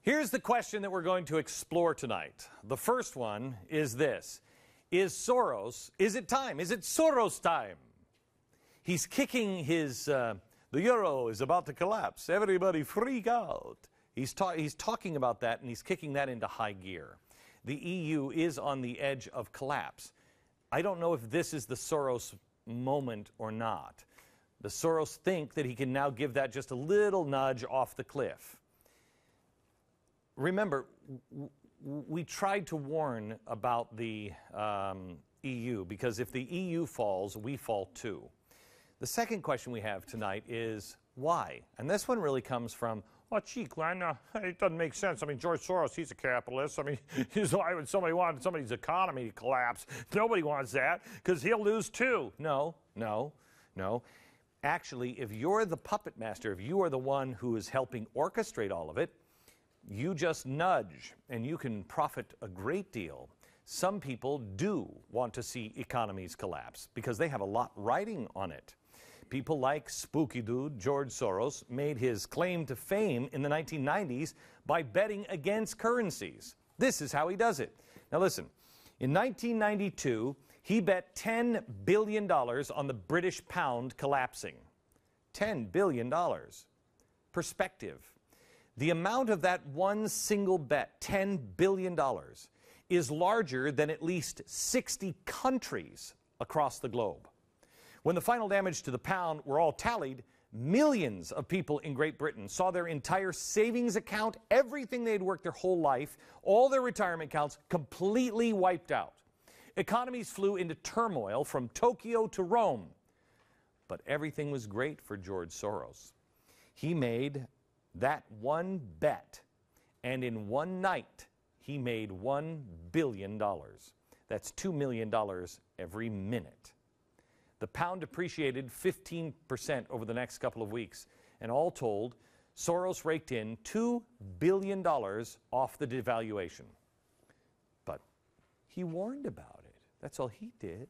Here's the question that we're going to explore tonight. The first one is this. Is it time? Is it Soros time? He's kicking his, the euro is about to collapse. Everybody freak out. He's talking about that, and he's kicking that into high gear. The EU is on the edge of collapse. I don't know if this is the Soros moment or not. The Soros think that he can now give that just a little nudge off the cliff. Remember, we tried to warn about the EU, because if the EU falls, we fall too. The second question we have tonight is why? And this one really comes from, oh, gee, Glenn, it doesn't make sense. I mean, George Soros, he's a capitalist. I mean, why would somebody want somebody's economy to collapse? Nobody wants that, because he'll lose too. No. Actually, if you're the puppet master, if you are the one who is helping orchestrate all of it, you just nudge, and you can profit a great deal. Some people do want to see economies collapse because they have a lot riding on it. People like Spooky Dude George Soros made his claim to fame in the 1990s by betting against currencies. This is how he does it. Now listen, in 1992, he bet $10 billion on the British pound collapsing. $10 billion. Perspective. The amount of that one single bet, $10 billion, is larger than at least 60 countries across the globe. When the final damage to the pound were all tallied, millions of people in Great Britain saw their entire savings account, everything they'd worked their whole life, all their retirement accounts completely wiped out. Economies flew into turmoil from Tokyo to Rome. But everything was great for George Soros. He made that one bet, and in one night, he made $1 billion. That's $2 million every minute. The pound appreciated 15% over the next couple of weeks, and all told, Soros raked in $2 billion off the devaluation. But he warned about it. That's all he did.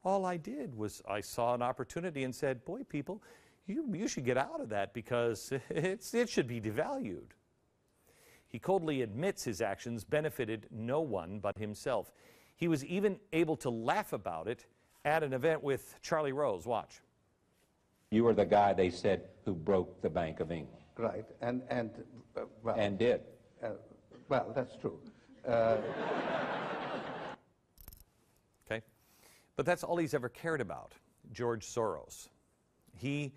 All I did was I saw an opportunity and said, boy, people, you should get out of that because it should be devalued. He coldly admits his actions benefited no one but himself. He was even able to laugh about it at an event with Charlie Rose. Watch. You were the guy, they said, who broke the Bank of England. Right, well... And did. Well, that's true. Okay. But that's all he's ever cared about, George Soros. He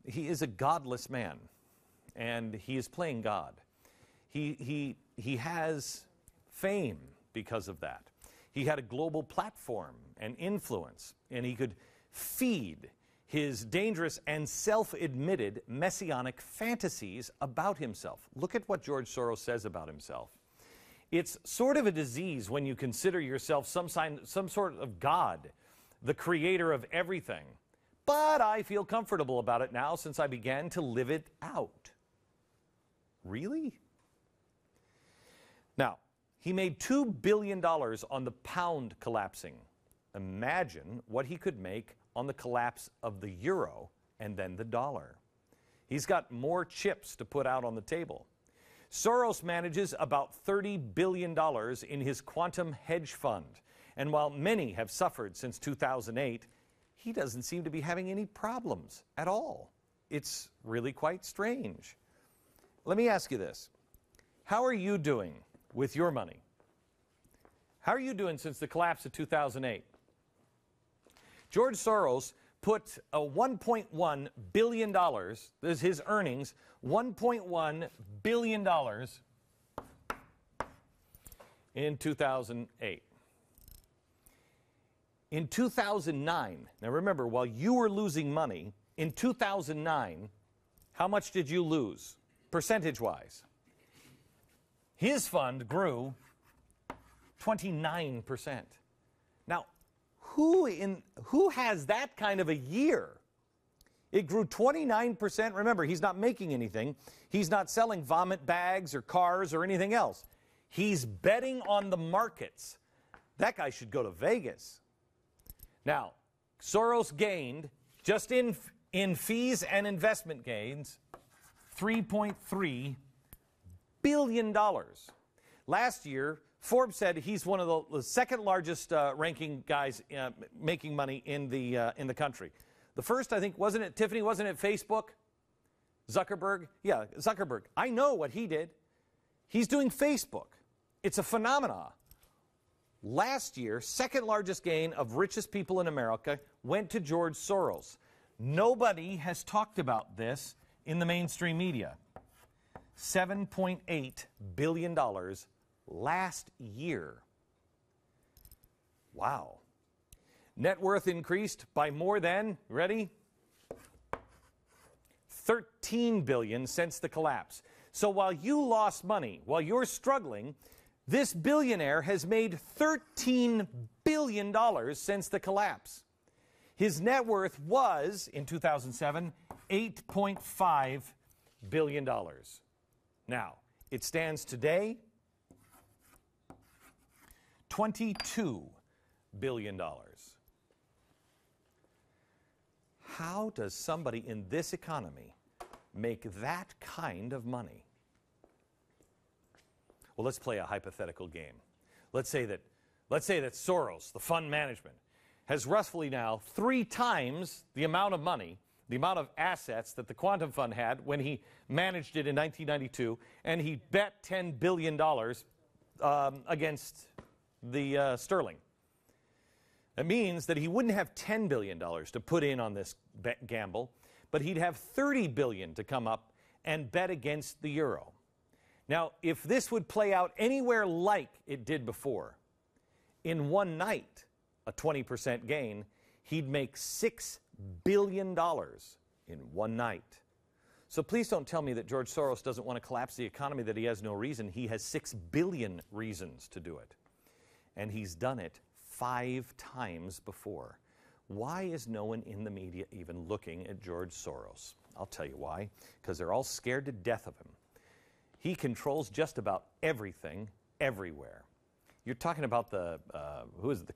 is a godless man, and he is playing God. He has fame because of that. He had a global platform and influence, and he could feed his dangerous and self-admitted messianic fantasies about himself. Look at what George Soros says about himself. It's sort of a disease when you consider yourself some sort of God, the creator of everything. But I feel comfortable about it now since I began to live it out. Really? Now, he made $2 billion on the pound collapsing. Imagine what he could make on the collapse of the euro and then the dollar. He's got more chips to put out on the table. Soros manages about $30 billion in his quantum hedge fund. And while many have suffered since 2008, he doesn't seem to be having any problems at all. It's really quite strange. Let me ask you this. How are you doing with your money? How are you doing since the collapse of 2008? George Soros put a $1.1 billion, this is his earnings, $1.1 billion in 2008. In 2009, now remember, while you were losing money, in 2009, how much did you lose, percentage-wise? His fund grew 29%. Now, who has that kind of a year? It grew 29%. Remember, he's not making anything. He's not selling vomit bags or cars or anything else. He's betting on the markets. That guy should go to Vegas. Now, Soros gained, just in fees and investment gains, $3.3 billion. Last year, Forbes said he's one of the second largest ranking guys making money in the country. The first, I think, wasn't it, Tiffany? Wasn't it Facebook? Zuckerberg? Yeah, Zuckerberg. I know what he did. He's doing Facebook. It's a phenomenon. Last year, second largest gain of richest people in America went to George Soros. Nobody has talked about this in the mainstream media. $7.8 billion last year. Wow. Net worth increased by more than, ready? $13 billion since the collapse. So while you lost money, while you're struggling, this billionaire has made $13 billion since the collapse. His net worth was, in 2007, $8.5 billion. Now, it stands today $22 billion. How does somebody in this economy make that kind of money? Well, let's play a hypothetical game. Let's say that Soros, the fund management, has roughly now 3 times the amount of money, the amount of assets that the Quantum Fund had when he managed it in 1992, and he bet $10 billion against the sterling. That means that he wouldn't have $10 billion to put in on this gamble, but he'd have $30 billion to come up and bet against the euro. Now, if this would play out anywhere like it did before, in one night, a 20% gain, he'd make $6 billion in one night. So please don't tell me that George Soros doesn't want to collapse the economy, that he has no reason. He has 6 billion reasons to do it. And he's done it 5 times before. Why is no one in the media even looking at George Soros? I'll tell you why. Because they're all scared to death of him. He controls just about everything, everywhere. You're talking about the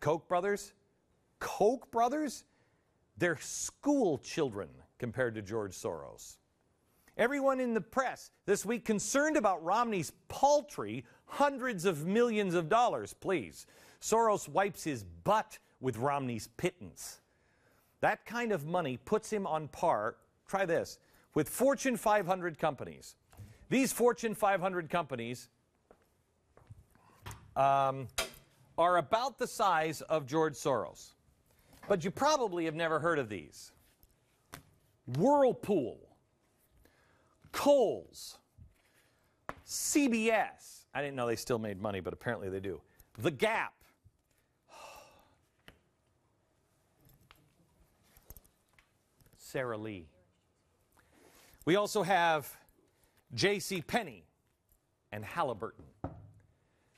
Koch brothers? Koch brothers? They're school children compared to George Soros. Everyone in the press this week concerned about Romney's paltry hundreds of millions of dollars. Please. Soros wipes his butt with Romney's pittance. That kind of money puts him on par, try this, with Fortune 500 companies. These Fortune 500 companies are about the size of George Soros. But you probably have never heard of these. Whirlpool, Kohl's, CBS. I didn't know they still made money, but apparently they do. The Gap. Sara Lee. We also have J.C. Penney and Halliburton.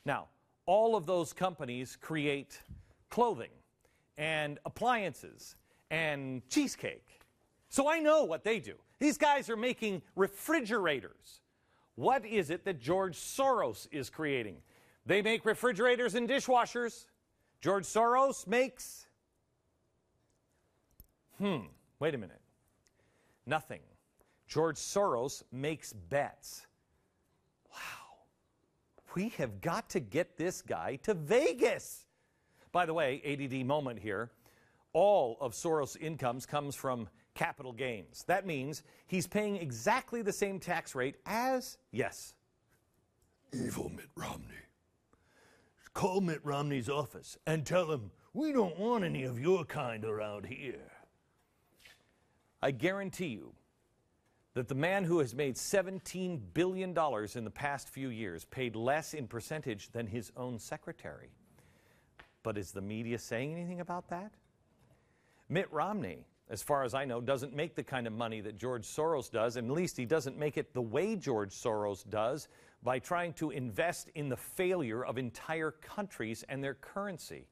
Now, all of those companies create clothing and appliances and cheesecake. So I know what they do. These guys are making refrigerators. What is it that George Soros is creating? They make refrigerators and dishwashers. George Soros makes... wait a minute. Nothing. George Soros makes bets. Wow. We have got to get this guy to Vegas. By the way, ADD moment here. All of Soros' incomes comes from capital gains. That means he's paying exactly the same tax rate as, yes, evil Mitt Romney. Call Mitt Romney's office and tell him, we don't want any of your kind around here. I guarantee you that the man who has made $17 billion in the past few years paid less in percentage than his own secretary. But is the media saying anything about that? Mitt Romney, as far as I know, doesn't make the kind of money that George Soros does, and at least he doesn't make it the way George Soros does by trying to invest in the failure of entire countries and their currency.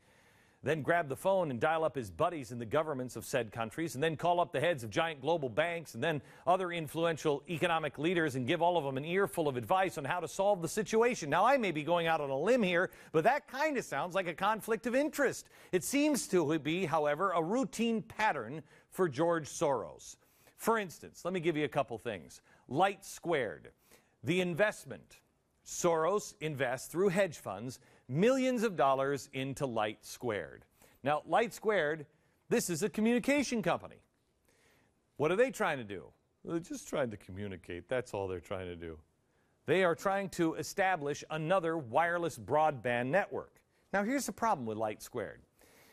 Then grab the phone and dial up his buddies in the governments of said countries, and then call up the heads of giant global banks and then other influential economic leaders and give all of them an earful of advice on how to solve the situation. Now, I may be going out on a limb here, but that kind of sounds like a conflict of interest. It seems to be, however, a routine pattern for George Soros. For instance, let me give you a couple things. Light squared. The investment Soros invests through hedge funds millions of dollars into Light Squared. Now, Light Squared, this is a communication company. What are they trying to do? They're just trying to communicate. That's all they're trying to do. They are trying to establish another wireless broadband network. Now, here's the problem with Light Squared.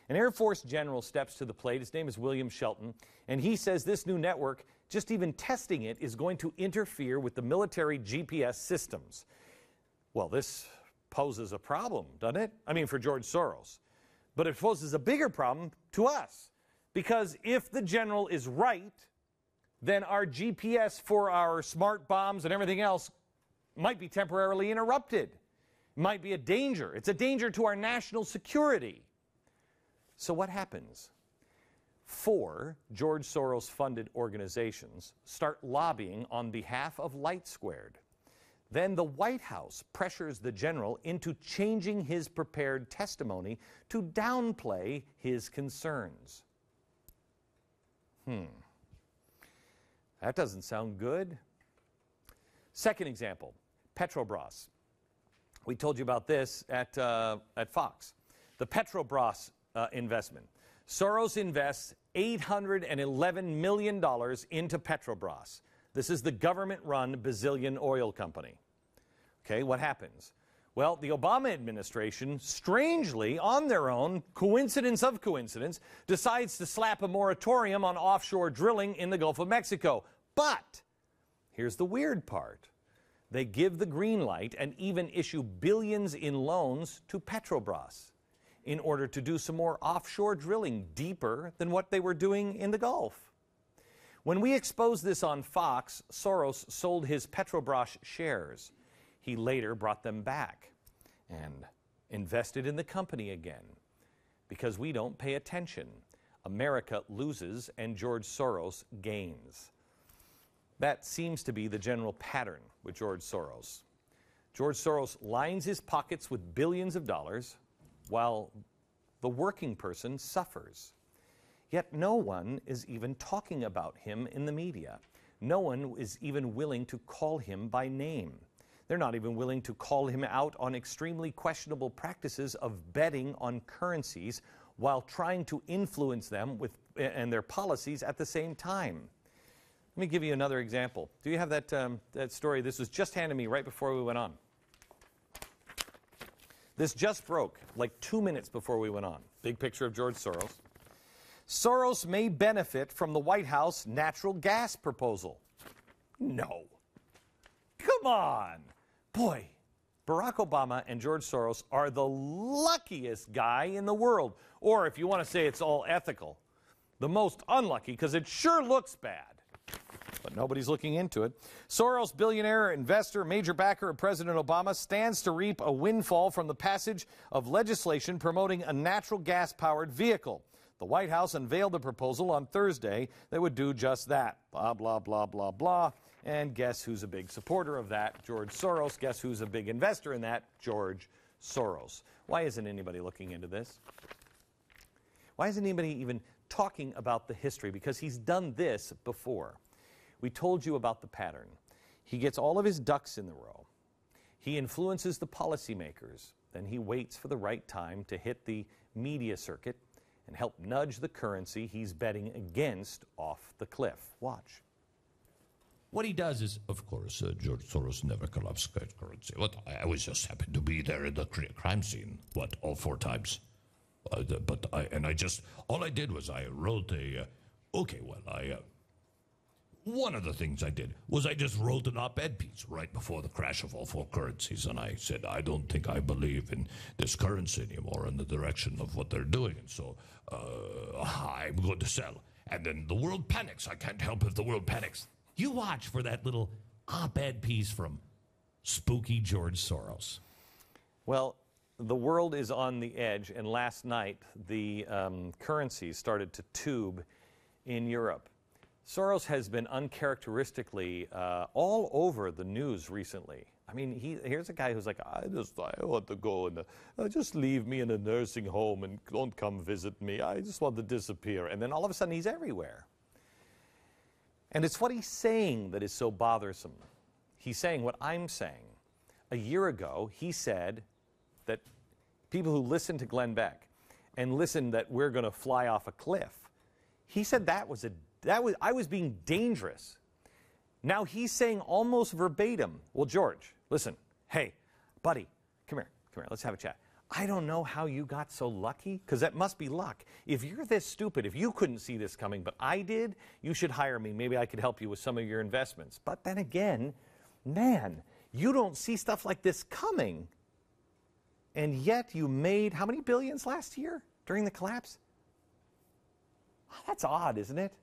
An Air Force general steps to the plate. His name is William Shelton, and he says this new network, just even testing it, is going to interfere with the military GPS systems. Well, this poses a problem, doesn't it? I mean, for George Soros. But it poses a bigger problem to us, because if the general is right, then our GPS for our smart bombs and everything else might be temporarily interrupted. Might be a danger. It's a danger to our national security. So what happens? 4 George Soros-funded organizations start lobbying on behalf of Light Squared. Then the White House pressures the general into changing his prepared testimony to downplay his concerns. That doesn't sound good. Second example, Petrobras. We told you about this at Fox. The Petrobras investment. Soros invests $811 million into Petrobras. This is the government-run Brazilian oil company. Okay, what happens? Well, the Obama administration, strangely, on their own, coincidence of coincidence, decides to slap a moratorium on offshore drilling in the Gulf of Mexico. But here's the weird part. They give the green light and even issue billions in loans to Petrobras in order to do some more offshore drilling deeper than what they were doing in the Gulf. When we exposed this on Fox, Soros sold his Petrobras shares. He later brought them back and invested in the company again. Because we don't pay attention, America loses and George Soros gains. That seems to be the general pattern with George Soros. George Soros lines his pockets with billions of dollars while the working person suffers. Yet no one is even talking about him in the media. No one is even willing to call him by name. They're not even willing to call him out on extremely questionable practices of betting on currencies while trying to influence them and their policies at the same time. Let me give you another example. Do you have that story? This was just handed me right before we went on. This just broke like 2 minutes before we went on. Big picture of George Soros. Soros may benefit from the White House natural gas proposal. No. Come on. Boy, Barack Obama and George Soros are the luckiest guy in the world. Or if you want to say it's all ethical, the most unlucky, because it sure looks bad. But nobody's looking into it. Soros, billionaire, investor, major backer of President Obama, stands to reap a windfall from the passage of legislation promoting a natural gas-powered vehicle. The White House unveiled a proposal on Thursday that would do just that. Blah, blah, blah, blah, blah. And guess who's a big supporter of that? George Soros. Guess who's a big investor in that? George Soros. Why isn't anybody looking into this? Why isn't anybody even talking about the history? Because he's done this before. We told you about the pattern. He gets all of his ducks in the row. He influences the policymakers. Then he waits for the right time to hit the media circuit and help nudge the currency he's betting against off the cliff. Watch. What he does is, of course, George Soros never collapsed currency. But I was just happened to be there in the crime scene, all 4 times. All I did was I wrote one of the things I did was I just wrote an op-ed piece right before the crash of all 4 currencies, and I said, I don't think I believe in this currency anymore in the direction of what they're doing, and so I'm going to sell. And then the world panics. I can't help if the world panics. You watch for that little op-ed piece from spooky George Soros. Well, the world is on the edge, and last night the currencies started to tube in Europe. Soros has been uncharacteristically all over the news recently. I mean, here's a guy who's like, I want to go and just leave me in a nursing home and don't come visit me. I just want to disappear. And then all of a sudden he's everywhere. And it's what he's saying that is so bothersome. He's saying what I'm saying. a year ago, he said that people who listen to Glenn Beck and listen that we're going to fly off a cliff, he said I was being dangerous. Now he's saying almost verbatim, well, George, listen, hey, buddy, come here, let's have a chat. I don't know how you got so lucky, because that must be luck. If you're this stupid, if you couldn't see this coming, but I did, you should hire me. Maybe I could help you with some of your investments. But then again, man, you don't see stuff like this coming. And yet you made how many billions last year during the collapse? That's odd, isn't it?